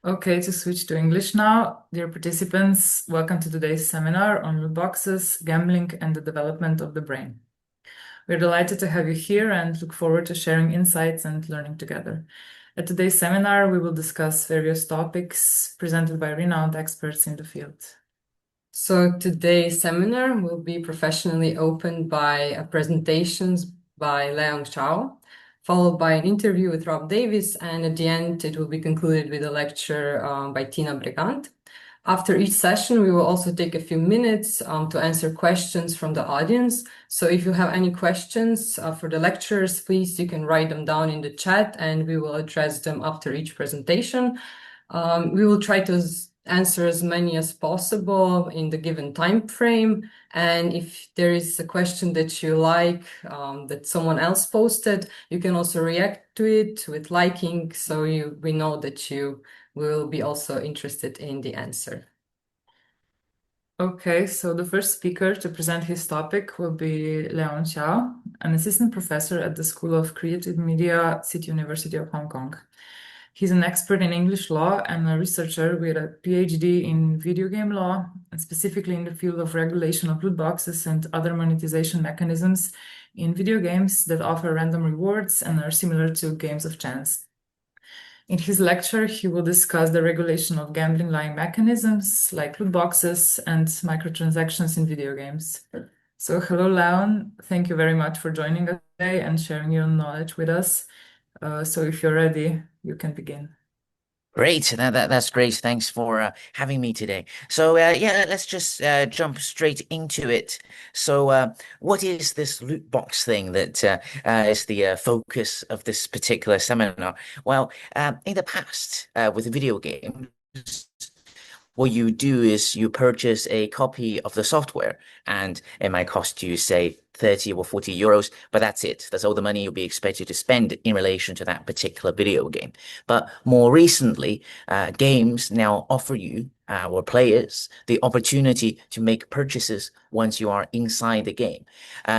Okay, to switch to English now. Dear participants, welcome to today's seminar on loot boxes, gambling, and the development of the brain. We're delighted to have you here and look forward to sharing insights and learning together. At today's seminar, we will discuss various topics presented by renowned experts in the field. So today's seminar will be professionally opened by presentations by Xiao, followed by an interview with Davies, and at the end it will be concluded with a lecture by Tina Bregant. After each session, we will also take a few minutes to answer questions from the audience. So if you have any questions for the lecturers, please, you can write them down in the chat and we will address them after each presentation. We will try to answer as many as possible in the given time frame. And if there is a question that you like that someone else posted, you can also react to it with liking, so we know that you will be also interested in the answer. Okay, so the first speaker to present his topic will be Xiao, an assistant professor at the School of Creative Media, City University of Hong Kong. He's an expert in English law and a researcher with a PhD in video game law, and specifically in the field of regulation of loot boxes and other monetization mechanisms in video games that offer random rewards and are similar to games of chance. In his lecture, he will discuss the regulation of gambling-like mechanisms like loot boxes and microtransactions in video games. So hello, Leon. Thank you very much for joining us today and sharing your knowledge with us. So if you're ready, you can begin. Great. That's great. Thanks for having me today. So yeah, let's just jump straight into it. So what is this loot box thing that is the focus of this particular seminar? Well, in the past, with video games, what you do is you purchase a copy of the software, and it might cost you, say, 30 or 40 euros, but that's it. That's all the money you'll be expected to spend in relation to that particular video game. But more recently, games now offer you or players the opportunity to make purchases once you are inside the game.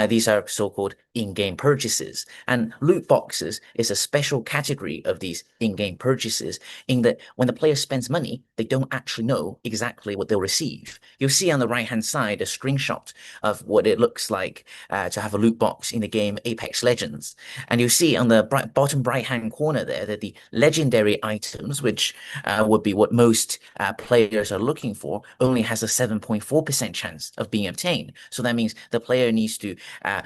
These are so-called in-game purchases, and loot boxes is a special category of these in-game purchases in that when the player spends money, they don't actually know exactly what they'll receive. You'll see on the right-hand side a screenshot of what it looks like to have a loot box in the game Apex Legends. And you see on the bottom right-hand corner there that the legendary items, which would be what most players are looking for, only has a 7.4% chance of being obtained. So that means the player needs to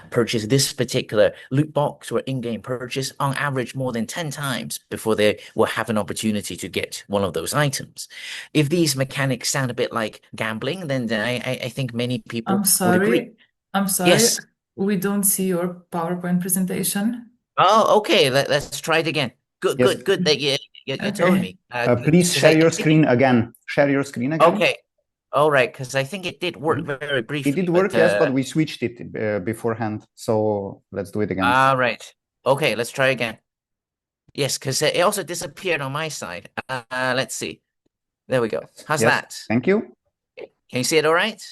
purchase this particular loot box or in-game purchase on average more than 10 times before they will have an opportunity to get one of those items. If these mechanics sound a bit like gambling, then I think many people would agree. I'm sorry, Yes. we don't see your PowerPoint presentation. Oh, okay. Let's try it again. Good, Yes. good that you told me. Please share your screen again. Share your screen again. Okay. All right, because I think it did work very briefly. It did work, yes, but we switched it beforehand. So let's do it again. All right. Okay, let's try again. Yes, because it also disappeared on my side. Let's see. There we go. How's that? Thank you. Can you see it all right?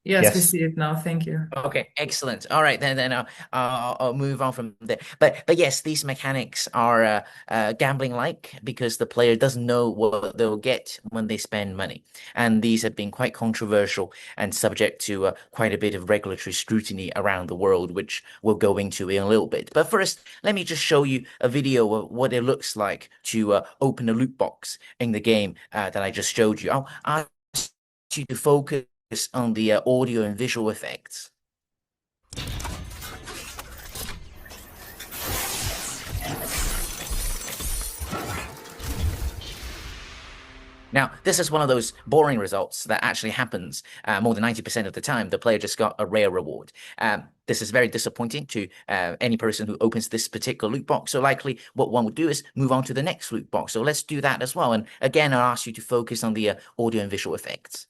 Yes, we see it now. Thank you. Okay, excellent. All right, then I'll move on from there. But yes, these mechanics are gambling-like because the player doesn't know what they'll get when they spend money, and these have been quite controversial and subject to quite a bit of regulatory scrutiny around the world, which we'll go into in a little bit. But first, let me just show you a video of what it looks like to open a loot box in the game that I just showed you. I'll ask you to focus on the audio and visual effects. Now, this is one of those boring results that actually happens more than 90% of the time. The player just got a rare reward. This is very disappointing to any person who opens this particular loot box. So likely what one would do is move on to the next loot box. So let's do that as well. And again, I'll ask you to focus on the audio and visual effects.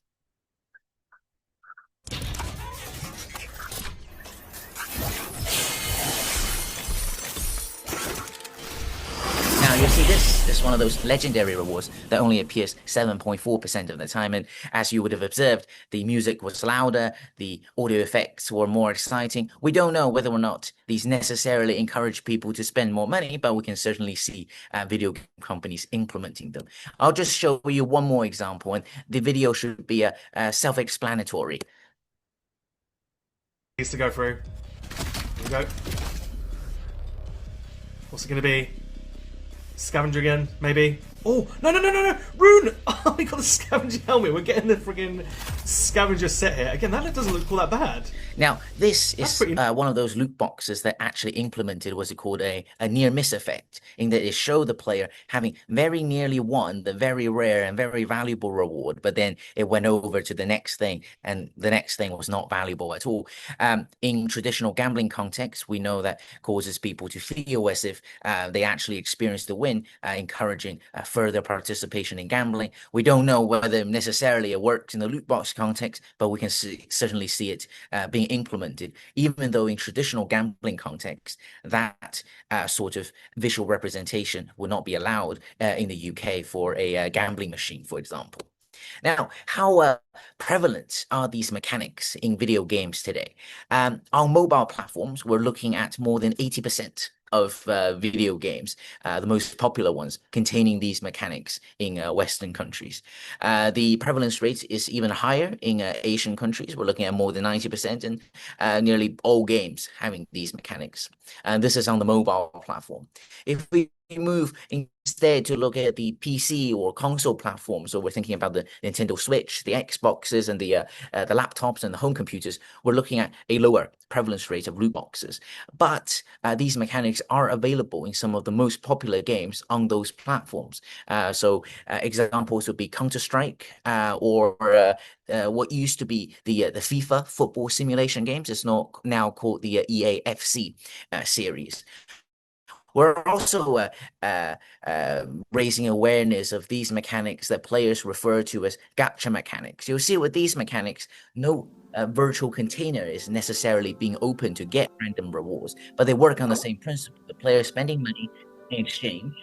Now you're see this is one of those legendary rewards that only appears 7.4% of the time. And as you would have observed, the music was louder, the audio effects were more exciting. We don't know whether or not these necessarily encourage people to spend more money, but we can certainly see video game companies implementing them. I'll just show you one more example, and the video should be self-explanatory. Needs to go through. Here we go. What's it going to be? Scavenger again, maybe? Oh, no! Rune! Oh, we got the scavenger helmet. We're getting the friggin' scavenger set here. Again, that doesn't look all that bad. Now, this is one of those loot boxes that actually implemented what's called a near miss effect, in that it showed the player having very nearly won the very rare and very valuable reward, but then it went over to the next thing, and the next thing was not valuable at all. In traditional gambling context, we know that causes people to feel as if they actually experienced the win, encouraging further participation in gambling. We don't know whether necessarily it works in the loot box context, but we can certainly see it being implemented, even though in traditional gambling context, that sort of visual representation would not be allowed in the UK for a gambling machine, for example. Now, how prevalent are these mechanics in video games today? On mobile platforms, we're looking at more than 80% of video games, the most popular ones, containing these mechanics in Western countries. The prevalence rate is even higher in Asian countries. We're looking at more than 90% and nearly all games having these mechanics. And this is on the mobile platform. If we move instead to look at the PC or console platforms, so we're thinking about the Nintendo Switch, the Xboxes, and the laptops and the home computers, we're looking at a lower prevalence rate of loot boxes. But these mechanics are available in some of the most popular games on those platforms. So examples would be Counter-Strike or what used to be the FIFA football simulation games. It's now called the EAFC series. We're also raising awareness of these mechanics that players refer to as gacha mechanics. You'll see with these mechanics, no virtual container is necessarily being open to get random rewards, but they work on the same principle. The player spending money in exchange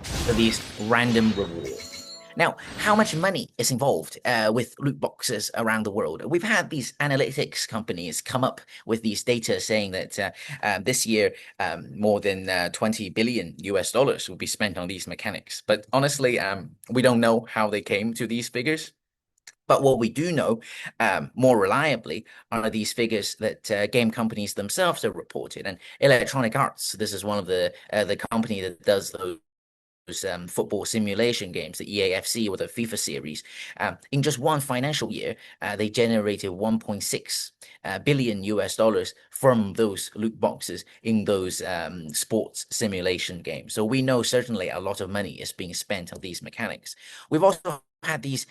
for these random rewards. Now, how much money is involved with loot boxes around the world? We've had these analytics companies come up with these data saying that this year more than 20 billion US dollars will be spent on these mechanics. But honestly, we don't know how they came to these figures. But what we do know more reliably are these figures that game companies themselves have reported. And Electronic Arts, this is one of the company that does those football simulation games, the EAFC or the FIFA series. In just one financial year, they generated 1.6 billion US dollars from those loot boxes in those sports simulation games. So we know certainly a lot of money is being spent on these mechanics. We've also had these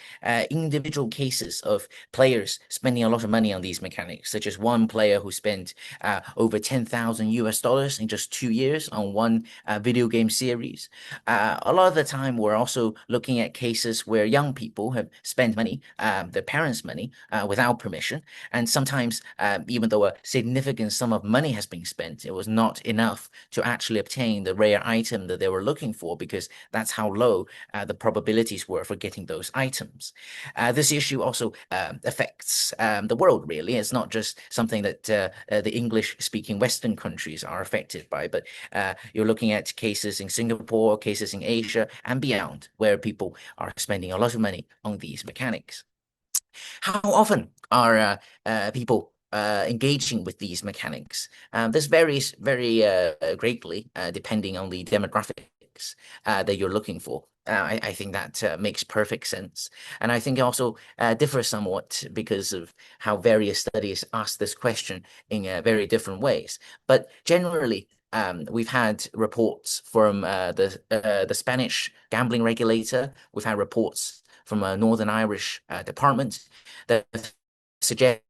individual cases of players spending a lot of money on these mechanics, such as one player who spent over 10,000 US dollars in just 2 years on one video game series. A lot of the time, we're also looking at cases where young people have spent money, their parents' money, without permission. And sometimes, even though a significant sum of money has been spent, it was not enough to actually obtain the rare item that they were looking for, because that's how low the probabilities were for getting those items. This issue also affects the world, really. It's not just something that the English-speaking Western countries are affected by, but you're looking at cases in Singapore, cases in Asia, and beyond, where people are spending a lot of money on these mechanics. How often are people engaging with these mechanics? This varies very greatly depending on the demographics that you're looking for. I think that makes perfect sense. And I think it also differs somewhat because of how various studies ask this question in very different ways. But generally, we've had reports from the Spanish gambling regulator. We've had reports from a Northern Irish department that suggested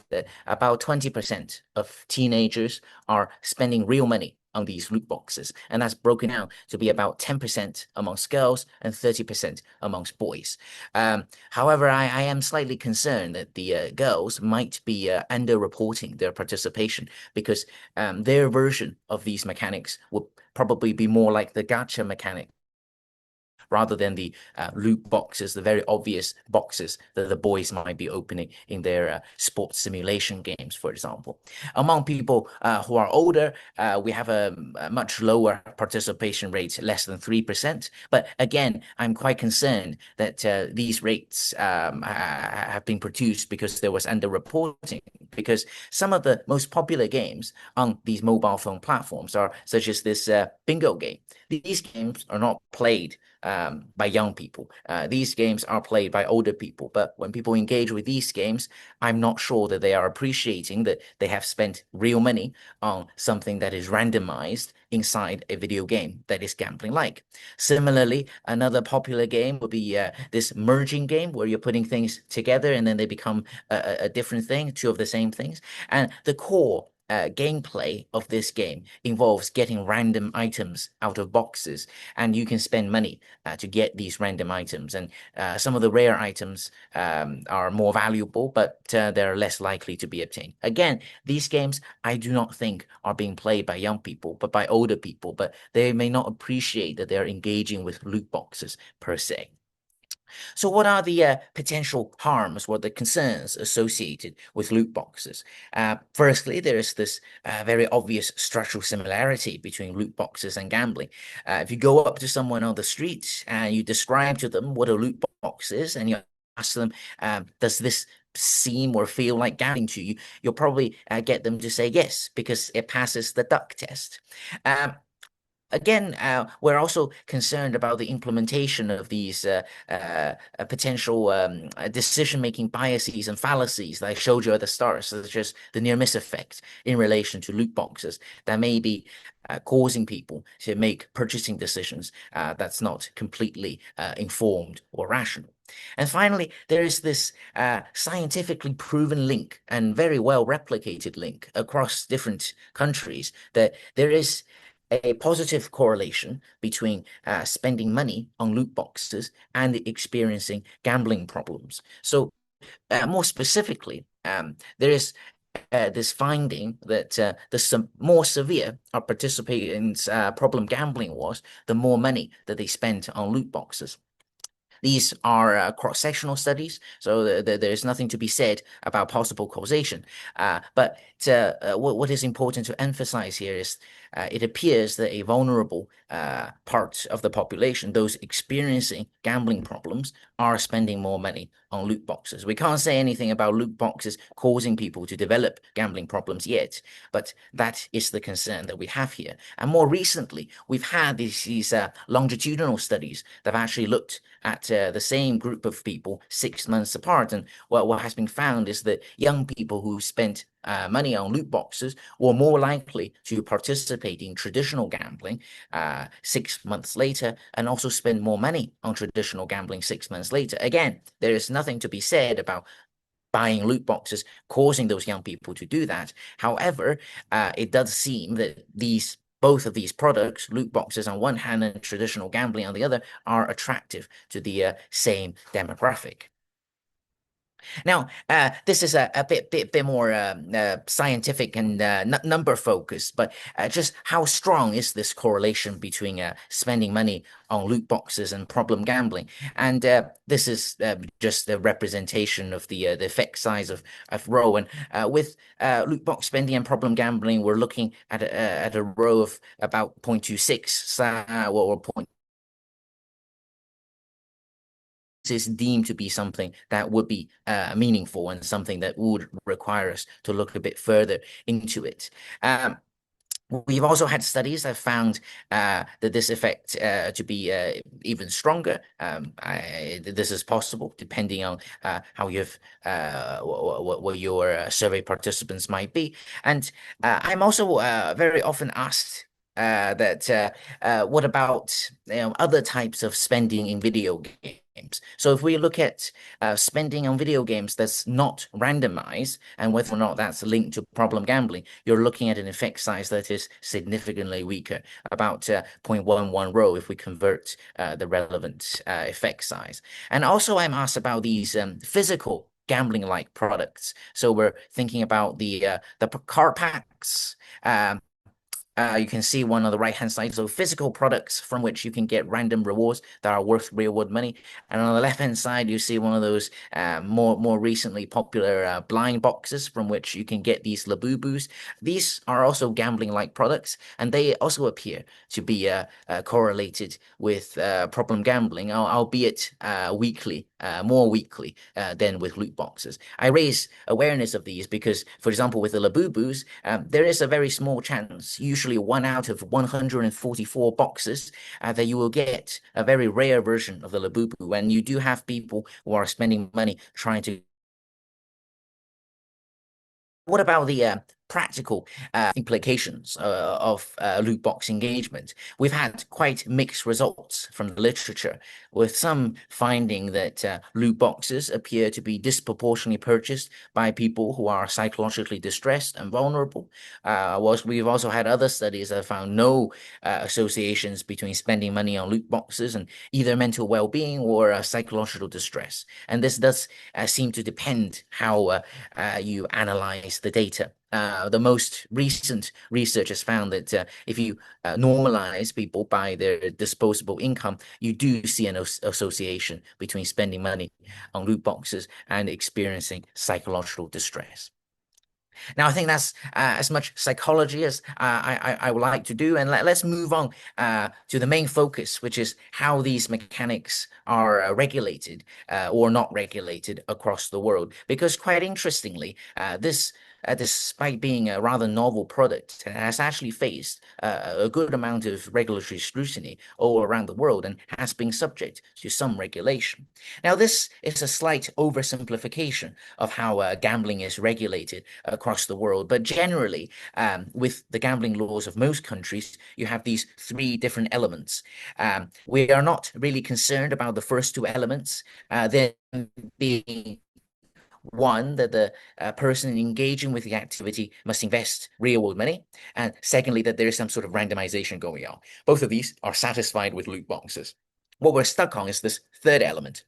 that about 20% of teenagers are spending real money on these loot boxes, and that's broken down to be about 10% amongst girls and 30% amongst boys. However, I am slightly concerned that the girls might be underreporting their participation because their version of these mechanics would probably be more like the gacha mechanic rather than the loot boxes, the very obvious boxes that the boys might be opening in their sports simulation games, for example. Among people who are older, we have a much lower participation rate, less than 3%. But again, I'm quite concerned that these rates have been produced because there was underreporting, because some of the most popular games on these mobile phone platforms are such as this bingo game. These games are not played by young people. These games are played by older people. But when people engage with these games, I'm not sure that they are appreciating that they have spent real money on something that is randomized inside a video game that is gambling-like. Similarly, another popular game would be this merging game where you're putting things together and then they become a different thing, two of the same things. And the core gameplay of this game involves getting random items out of boxes, and you can spend money to get these random items. And some of the rare items are more valuable, but they're less likely to be obtained. Again, these games I do not think are being played by young people, but by older people, but they may not appreciate that they're engaging with loot boxes per se. So what are the potential harms or the concerns associated with loot boxes? Firstly, there is this very obvious structural similarity between loot boxes and gambling. If you go up to someone on the street and you describe to them what a loot box is, and you ask them, does this seem or feel like gambling to you, you'll probably get them to say yes, because it passes the duck test. Again, we're also concerned about the implementation of these potential decision-making biases and fallacies that I showed you at the start, such as the near-miss effect in relation to loot boxes that may be causing people to make purchasing decisions that's not completely informed or rational. And finally, there is this scientifically proven link and very well replicated link across different countries that there is a positive correlation between spending money on loot boxes and experiencing gambling problems. So more specifically, there is this finding that the more severe a participant's problem gambling was, the more money that they spent on loot boxes. These are cross-sectional studies, so there's nothing to be said about possible causation. But what is important to emphasize here is it appears that a vulnerable part of the population, those experiencing gambling problems, are spending more money on loot boxes. We can't say anything about loot boxes causing people to develop gambling problems yet, but that is the concern that we have here. And more recently, we've had these longitudinal studies that have actually looked at the same group of people 6 months apart. And what has been found is that young people who spent money on loot boxes were more likely to participate in traditional gambling 6 months later, and also spend more money on traditional gambling 6 months later. Again, there is nothing to be said about buying loot boxes causing those young people to do that. However, it does seem that both of these products, loot boxes on one hand and traditional gambling on the other, are attractive to the same demographic. Now, this is a bit more scientific and number focused, but just how strong is this correlation between spending money on loot boxes and problem gambling? And this is just a representation of the effect size of rho. And with loot box spending and problem gambling, we're looking at a rho of about 0.26 or is deemed to be something that would be meaningful and something that would require us to look a bit further into it. We've also had studies that found that this effect to be even stronger. This is possible depending on how you've what your survey participants might be. And I'm also very often asked that what about other types of spending in video games? So if we look at spending on video games that's not randomized and whether or not that's linked to problem gambling, you're looking at an effect size that is significantly weaker, about 0.11 row if we convert the relevant effect size. And also I'm asked about these physical gambling-like products. So we're thinking about the card packs. You can see one on the right-hand side, so physical products from which you can get random rewards that are worth real-world money. And on the left-hand side, you see one of those more recently popular blind boxes from which you can get these Labubus. These are also gambling-like products, and they also appear to be correlated with problem gambling, albeit more weakly than with loot boxes. I raise awareness of these because, for example, with the Labubus, there is a very small chance, usually 1 out of 144 boxes, that you will get a very rare version of the Labubu. And you do have people who are spending money trying to. What about the practical implications of loot box engagement? We've had quite mixed results from the literature, with some finding that loot boxes appear to be disproportionately purchased by people who are psychologically distressed and vulnerable. We've also had other studies that found no associations between spending money on loot boxes and either mental well-being or psychological distress. And this does seem to depend how you analyze the data. The most recent research has found that if you normalize people by their disposable income, you do see an association between spending money on loot boxes and experiencing psychological distress. Now, I think that's as much psychology as I would like to do. And let's move on to the main focus, which is how these mechanics are regulated or not regulated across the world. Because quite interestingly, this despite being a rather novel product, has actually faced a good amount of regulatory scrutiny all around the world and has been subject to some regulation. Now, this is a slight oversimplification of how gambling is regulated across the world, but generally, with the gambling laws of most countries, you have these 3 different elements. We are not really concerned about the first 2 elements, then being one, that the person engaging with the activity must invest real world money, and secondly, that there is some sort of randomization going on. Both of these are satisfied with loot boxes. What we're stuck on is this 3rd element,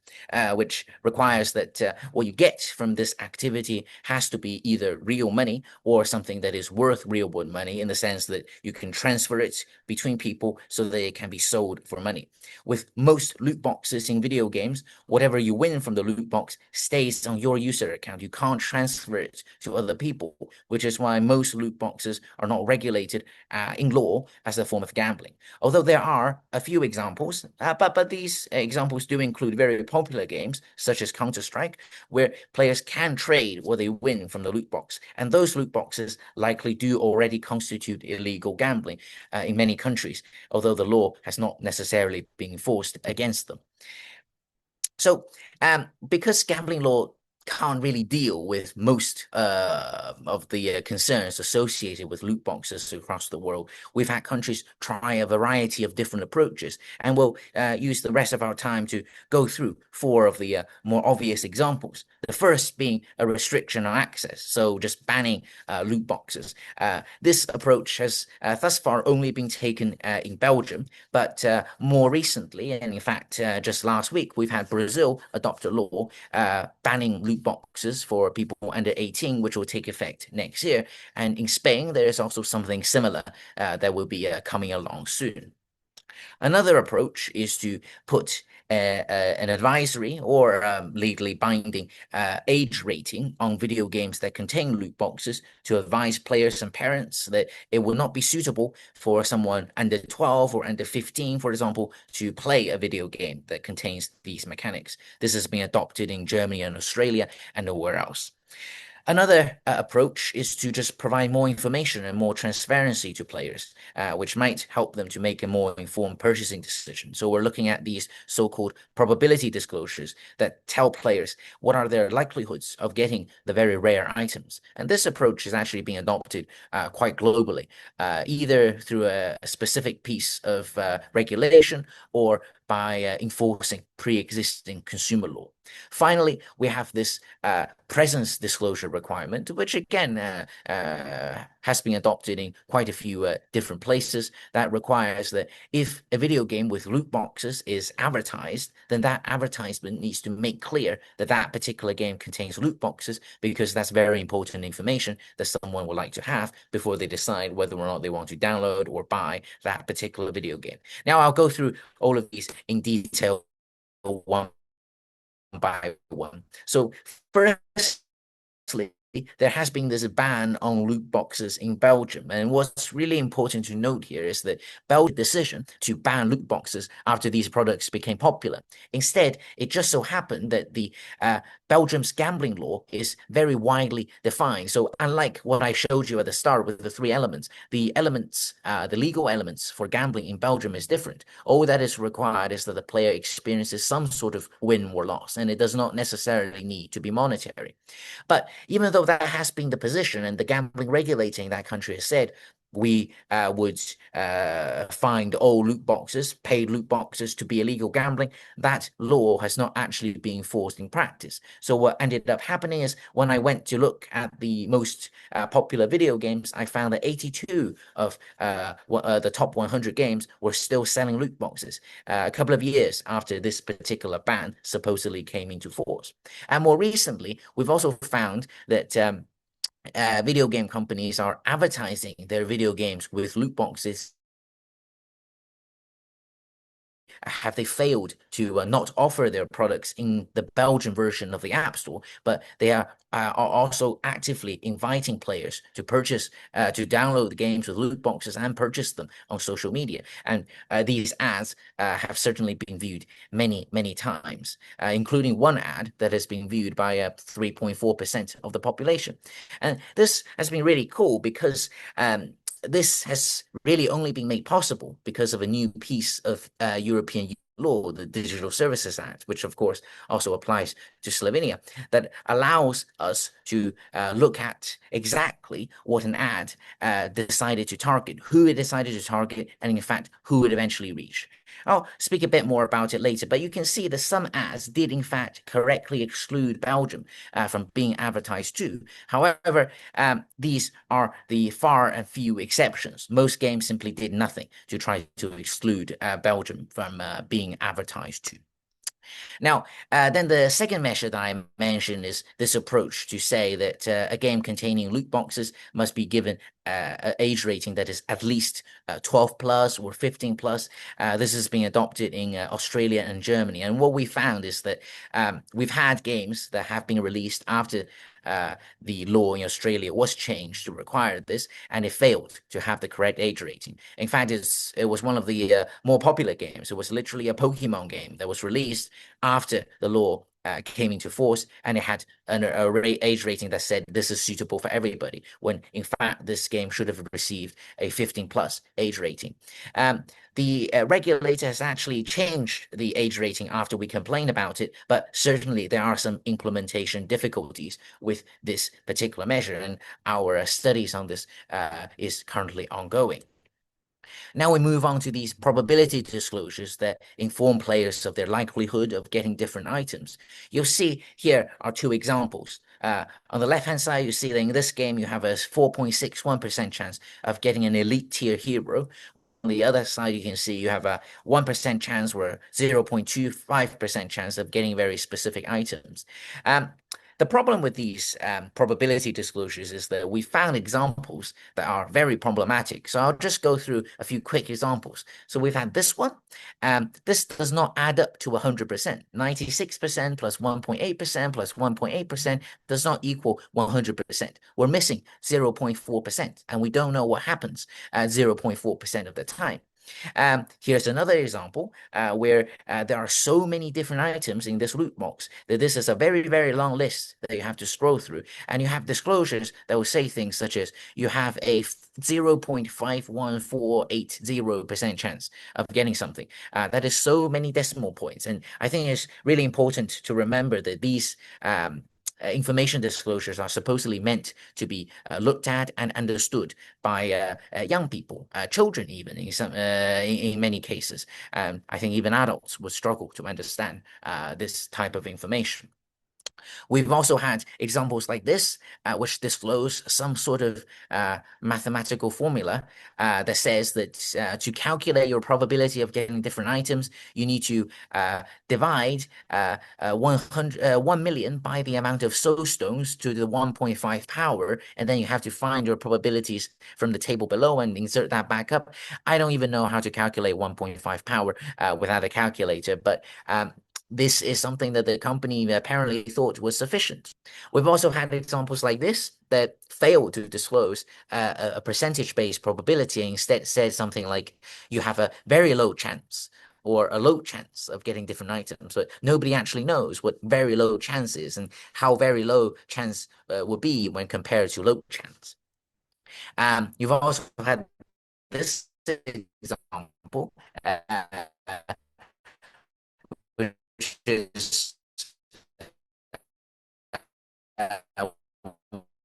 which requires that what you get from this activity has to be either real money or something that is worth real world money, in the sense that you can transfer it between people so that it can be sold for money. With most loot boxes in video games, whatever you win from the loot box stays on your user account. You can't transfer it to other people, which is why most loot boxes are not regulated in law as a form of gambling. Although there are a few examples, but these examples do include very popular games such as Counter-Strike, where players can trade what they win from the loot box, and those loot boxes likely do already constitute illegal gambling in many countries, although the law has not necessarily been enforced against them. So, because gambling law can't really deal with most of the concerns associated with loot boxes across the world, we've had countries try a variety of different approaches, and we'll use the rest of our time to go through 4 of the more obvious examples. The first being a restriction on access, so just banning loot boxes. This approach has thus far only been taken in Belgium, but more recently, and in fact just last week, we've had Brazil adopt a law banning loot boxes for people under 18, which will take effect next year. And in Spain, there is also something similar that will be coming along soon. Another approach is to put an advisory or legally binding age rating on video games that contain loot boxes to advise players and parents that it will not be suitable for someone under 12 or under 15, for example, to play a video game that contains these mechanics. This has been adopted in Germany and Australia and nowhere else. Another approach is to just provide more information and more transparency to players, which might help them to make a more informed purchasing decision. So we're looking at these so-called probability disclosures that tell players what are their likelihoods of getting the very rare items. And this approach is actually being adopted quite globally, either through a specific piece of regulation or by enforcing pre-existing consumer law. Finally, we have this presence disclosure requirement, which again has been adopted in quite a few different places, that requires that if a video game with loot boxes is advertised, then that advertisement needs to make clear that that particular game contains loot boxes, because that's very important information that someone would like to have before they decide whether or not they want to download or buy that particular video game. Now, I'll go through all of these in detail one by one. So firstly, there has been this ban on loot boxes in Belgium. And what's really important to note here is that Belgium's decision to ban loot boxes after these products became popular. Instead, it just so happened that the Belgium's gambling law is very widely defined. So unlike what I showed you at the start with the three elements, the legal elements for gambling in Belgium is different. All that is required is that the player experiences some sort of win or loss, and it does not necessarily need to be monetary. But even though that has been the position, and the gambling regulator in that country has said we would find all loot boxes, paid loot boxes, to be illegal gambling, that law has not actually been enforced in practice. So what ended up happening is, when I went to look at the most popular video games, I found that 82 of the top 100 games were still selling loot boxes a couple of years after this particular ban supposedly came into force. And more recently, we've also found that video game companies are advertising their video games with loot boxes. Have they failed to not offer their products in the Belgian version of the App Store, but they are also actively inviting players to purchase, to download the games with loot boxes and purchase them on social media. And these ads have certainly been viewed many, many times, including one ad that has been viewed by 3.4% of the population. And this has been really cool because this has really only been made possible because of a new piece of European law, the Digital Services Act, which of course also applies to Slovenia, that allows us to look at exactly what an ad decided to target, who it decided to target, and in fact, who it eventually reached. I'll speak a bit more about it later, but you can see that some ads did in fact correctly exclude Belgium from being advertised too. However, these are the far and few exceptions. Most games simply did nothing to try to exclude Belgium from being advertised to. Now, then the second measure that I mentioned is this approach to say that a game containing loot boxes must be given an age rating that is at least 12 plus or 15 plus. This has been adopted in Australia and Germany. And what we found is that we've had games that have been released after the law in Australia was changed to require this, and it failed to have the correct age rating. In fact, it was one of the more popular games. It was literally a Pokemon game that was released after the law came into force, and it had an age rating that said this is suitable for everybody, when in fact this game should have received a 15 plus age rating. The regulator has actually changed the age rating after we complained about it, but certainly there are some implementation difficulties with this particular measure, and our studies on this is currently ongoing. Now we move on to these probability disclosures that inform players of their likelihood of getting different items. You'll see here are two examples. On the left-hand side, you see that in this game, you have a 4.61% chance of getting an elite tier hero. On the other side, you can see you have a 1% chance or 0.25% chance of getting very specific items. The problem with these probability disclosures is that we found examples that are very problematic. So I'll just go through a few quick examples. So we've had this one. This does not add up to 100%. 96% plus 1.8% plus 1.8% does not equal 100%. We're missing 0.4%, and we don't know what happens at 0.4% of the time. Here's another example where there are so many different items in this loot box that this is a very, very long list that you have to scroll through. And you have disclosures that will say things such as you have a 0.51480% chance of getting something. That is so many decimal points. And I think it's really important to remember that these information disclosures are supposedly meant to be looked at and understood by young people, children even in many cases. I think even adults would struggle to understand this type of information. We've also had examples like this, which disclose some sort of mathematical formula that says that to calculate your probability of getting different items, you need to divide 1 million by the amount of soul stones to the 1.5 power, and then you have to find your probabilities from the table below and insert that back up. I don't even know how to calculate 1.5 power without a calculator, but this is something that the company apparently thought was sufficient. We've also had examples like this that failed to disclose a percentage-based probability and instead said something like you have a very low chance or a low chance of getting different items, but nobody actually knows what very low chance is and how very low chance would be when compared to low chance. You've also had this example, which is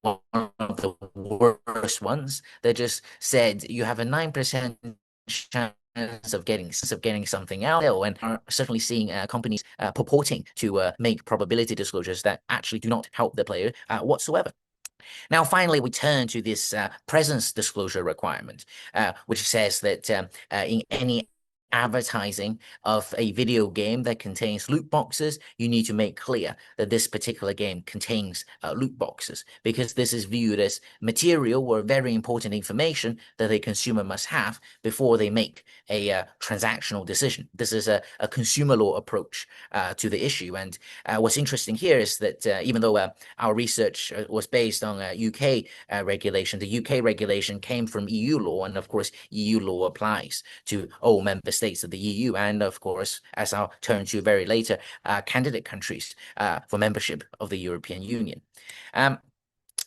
one of the worst ones that just said you have a 9% chance of getting something out, and are certainly seeing companies purporting to make probability disclosures that actually do not help the player whatsoever. Now, finally, we turn to this presence disclosure requirement, which says that in any advertising of a video game that contains loot boxes, you need to make clear that this particular game contains loot boxes, because this is viewed as material or very important information that a consumer must have before they make a transactional decision. This is a consumer law approach to the issue. And what's interesting here is that even though our research was based on UK regulation, the UK regulation came from EU law, and of course EU law applies to all member states of the EU, and of course, as I'll turn to very later, candidate countries for membership of the European Union.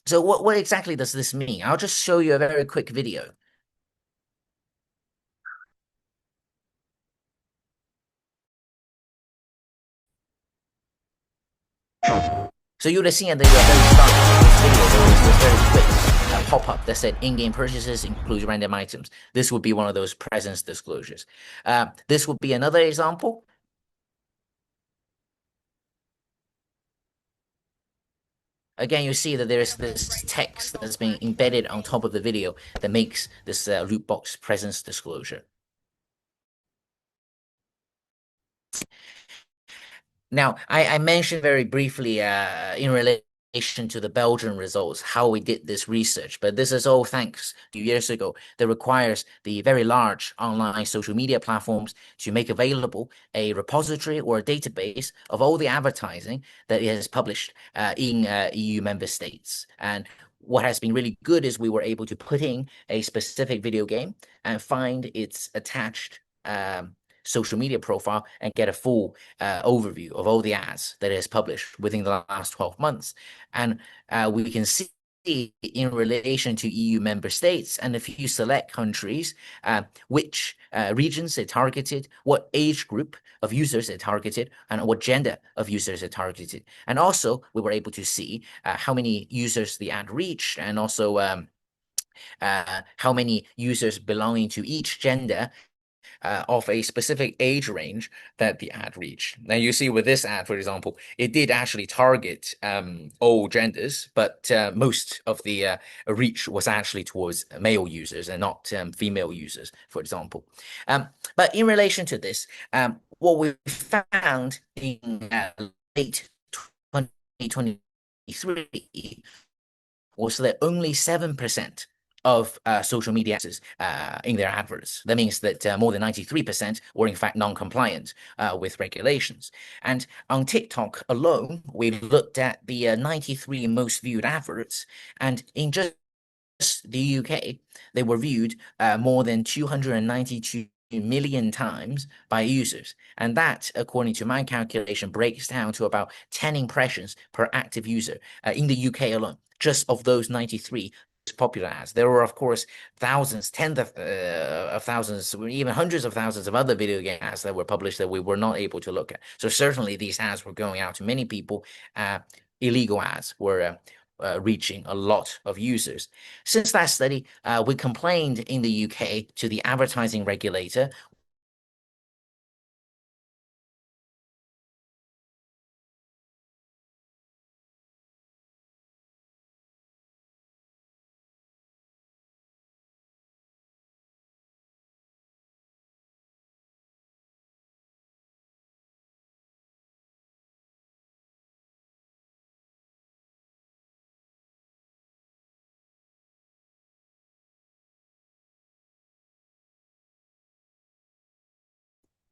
So what exactly does this mean? I'll just show you a very quick video. So you would have seen at the very start of this video, there was this very quick pop-up that said in-game purchases include random items. This would be one of those presence disclosures. This would be another example. Again, you see that there is this text that's being embedded on top of the video that makes this loot box presence disclosure. Now, I mentioned very briefly in relation to the Belgian results, how we did this research, but this is all thanks to years ago that requires the very large online social media platforms to make available a repository or a database of all the advertising that it has published in EU member states. And what has been really good is we were able to put in a specific video game and find its attached social media profile and get a full overview of all the ads that it has published within the last 12 months. And we can see in relation to EU member states and a few select countries, which regions it targeted, what age group of users it targeted, and what gender of users it targeted. And also, we were able to see how many users the ad reached, and also how many users belonging to each gender of a specific age range that the ad reached. Now you see with this ad, for example, it did actually target all genders, but most of the reach was actually towards male users and not female users, for example. But in relation to this, what we found in late 2023 was that only 7% of social media actors in their adverts. That means that more than 93% were in fact non-compliant with regulations. And on TikTok alone, we looked at the 93 most viewed adverts, and in just the UK, they were viewed more than 292 million times by users. And that, according to my calculation, breaks down to about 10 impressions per active user in the UK alone, just of those 93 popular ads. There were, of course, thousands, tens of thousands, even hundreds of thousands of other video game ads that were published that we were not able to look at. So certainly these ads were going out to many people illegal ads were reaching a lot of users. Since that study, we complained in the UK to the advertising regulator.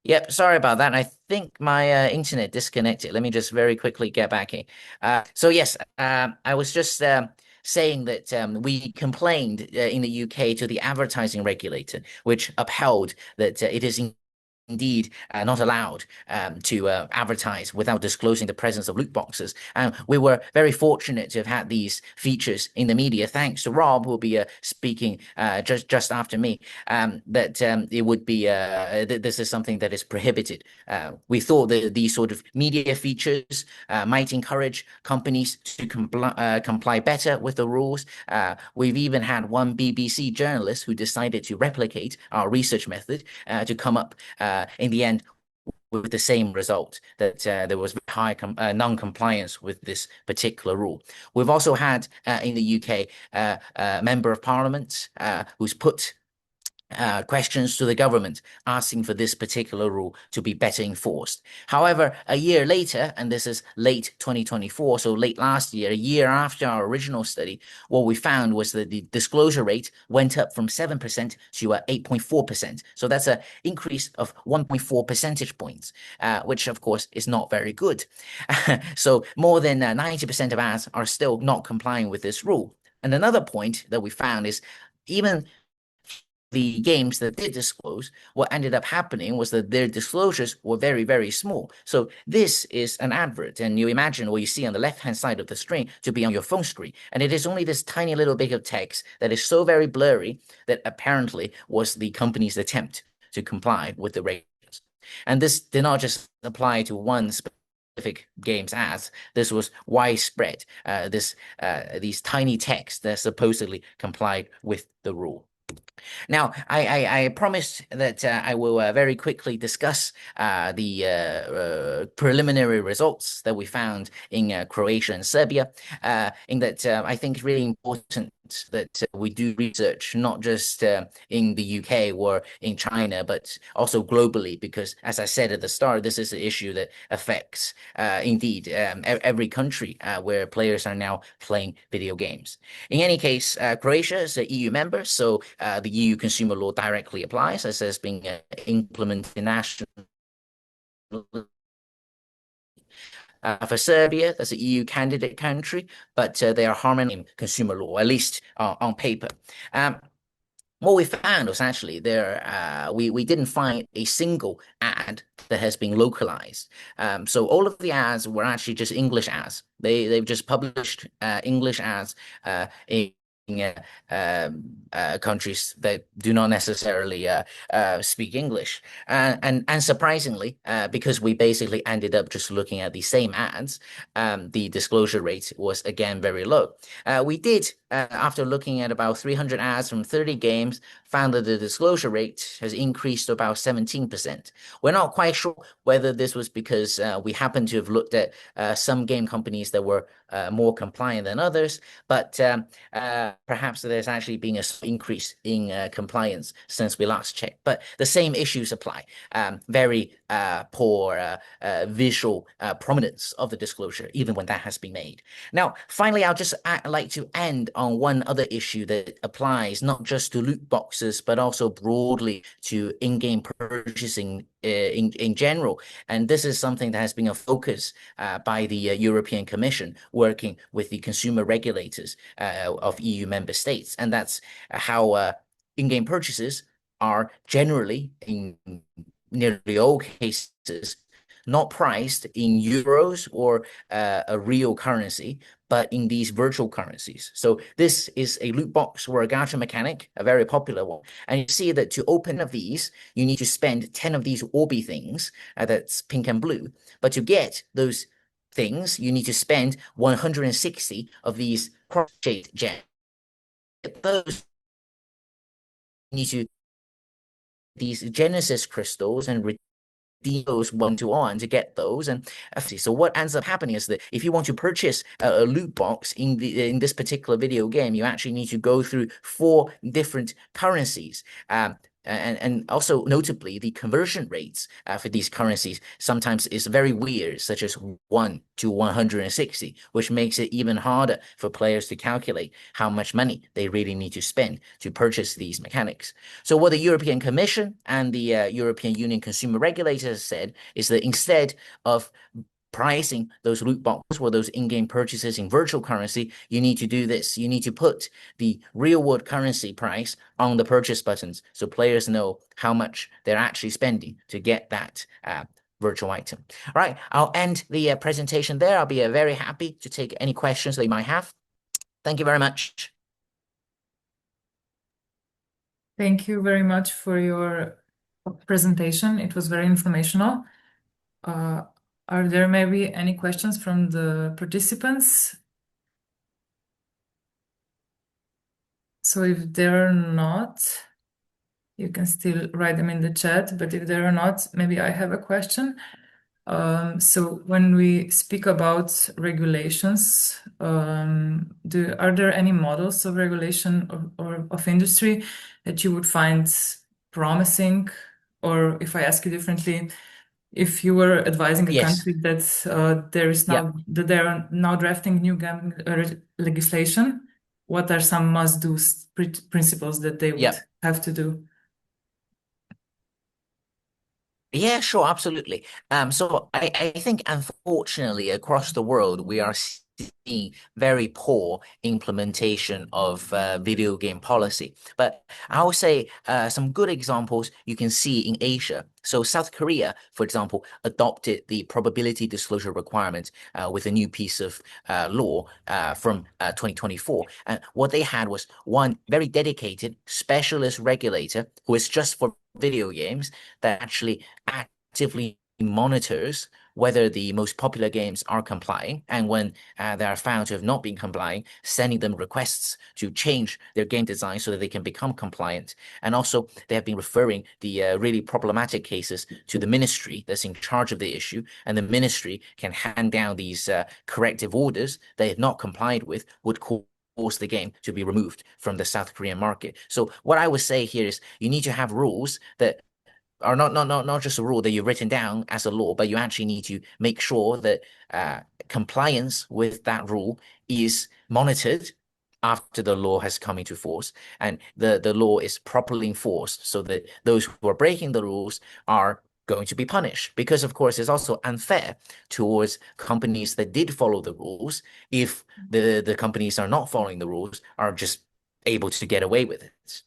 Yep, sorry about that. I think my internet disconnected. Let me just very quickly get back in. So yes, I was just saying that we complained in the UK to the advertising regulator, which upheld that it is indeed not allowed to advertise without disclosing the presence of loot boxes. And we were very fortunate to have had these features in the media, thanks to Rob, who will be speaking just after me, that it would be, this is something that is prohibited. We thought that these sort of media features might encourage companies to comply better with the rules. We've even had one BBC journalist who decided to replicate our research method to come up in the end with the same result, that there was high non-compliance with this particular rule. We've also had in the UK a member of parliament who's put questions to the government asking for this particular rule to be better enforced. However, a year later, and this is late 2024, so late last year, a year after our original study, what we found was that the disclosure rate went up from 7% to 8.4%. So that's an increase of 1.4 percentage points, which of course is not very good. So more than 90% of ads are still not complying with this rule. And another point that we found is even the games that did disclose, what ended up happening was that their disclosures were very, very small. So this is an advert, and you imagine what you see on the left-hand side of the screen to be on your phone screen. And it is only this tiny little bit of text that is so very blurry that apparently was the company's attempt to comply with the regulations. And this did not just apply to one specific games ads. This was widespread, these tiny texts that supposedly complied with the rule. Now, I promised that I will very quickly discuss the preliminary results that we found in Croatia and Serbia, in that I think it's really important that we do research not just in the UK or in China, but also globally, because as I said at the start, this is an issue that affects indeed every country where players are now playing video games. In any case, Croatia is an EU member, so the EU consumer law directly applies, as has been implemented nationally. For Serbia, that's an EU candidate country, but they are harmonizing consumer law, at least on paper. What we found was actually we didn't find a single ad that has been localized. So all of the ads were actually just English ads. They've just published English ads in countries that do not necessarily speak English. And surprisingly, because we basically ended up just looking at the same ads, the disclosure rate was again very low. We did, after looking at about 300 ads from 30 games, found that the disclosure rate has increased to about 17%. We're not quite sure whether this was because we happened to have looked at some game companies that were more compliant than others, but perhaps there's actually been an increase in compliance since we last checked. But the same issues apply. Very poor visual prominence of the disclosure, even when that has been made. Now, finally, I'll just like to end on one other issue that applies not just to loot boxes, but also broadly to in-game purchasing in general. And this is something that has been a focus by the European Commission, working with the consumer regulators of EU member states. And that's how in-game purchases are generally, in nearly all cases, not priced in euros or a real currency, but in these virtual currencies. So this is a loot box or a gacha mechanic, a very popular one. And you see that to open up these, you need to spend 10 of these Orbi things, that's pink and blue. But to get those things, you need to spend 160 of these cross-shaped gems. Those you need to these Genesis crystals and redeem those one-to-one to get those. And so what ends up happening is that if you want to purchase a loot box in this particular video game, you actually need to go through 4 different currencies. And also notably, the conversion rates for these currencies sometimes is very weird, such as 1 to 160, which makes it even harder for players to calculate how much money they really need to spend to purchase these mechanics. So what the European Commission and the European Union consumer regulators said is that instead of pricing those loot boxes or those in-game purchases in virtual currency, you need to do this. You need to put the real-world currency price on the purchase buttons so players know how much they're actually spending to get that virtual item. All right, I'll end the presentation there. I'll be very happy to take any questions that you might have. Thank you very much. Thank you very much for your presentation. It was very informational. Are there maybe any questions from the participants? So if there are not, you can still write them in the chat, but if there are not, maybe I have a question. So when we speak about regulations, are there any models of regulation or of industry that you would find promising? Or if I ask you differently, if you were advising a Yes. country that that they are now drafting new gambling legislation, what are some must-do principles that they would have to do? Yeah, sure, absolutely. So I think unfortunately across the world we are seeing very poor implementation of video game policy. But I would say some good examples you can see in Asia. So South Korea, for example, adopted the probability disclosure requirement with a new piece of law from 2024. And what they had was one very dedicated specialist regulator who is just for video games that actually actively monitors whether the most popular games are complying, and when they are found to have not been complying, sending them requests to change their game design so that they can become compliant. And also, they have been referring the really problematic cases to the ministry that's in charge of the issue, and the ministry can hand down these corrective orders they have not complied with, would force the game to be removed from the South Korean market. So what I would say here is you need to have rules that are not just a rule that you've written down as a law, but you actually need to make sure that compliance with that rule is monitored after the law has come into force, and the law is properly enforced so that those who are breaking the rules are going to be punished. Because, of course, it's also unfair towards companies that did follow the rules if the companies are not following the rules are just able to get away with it.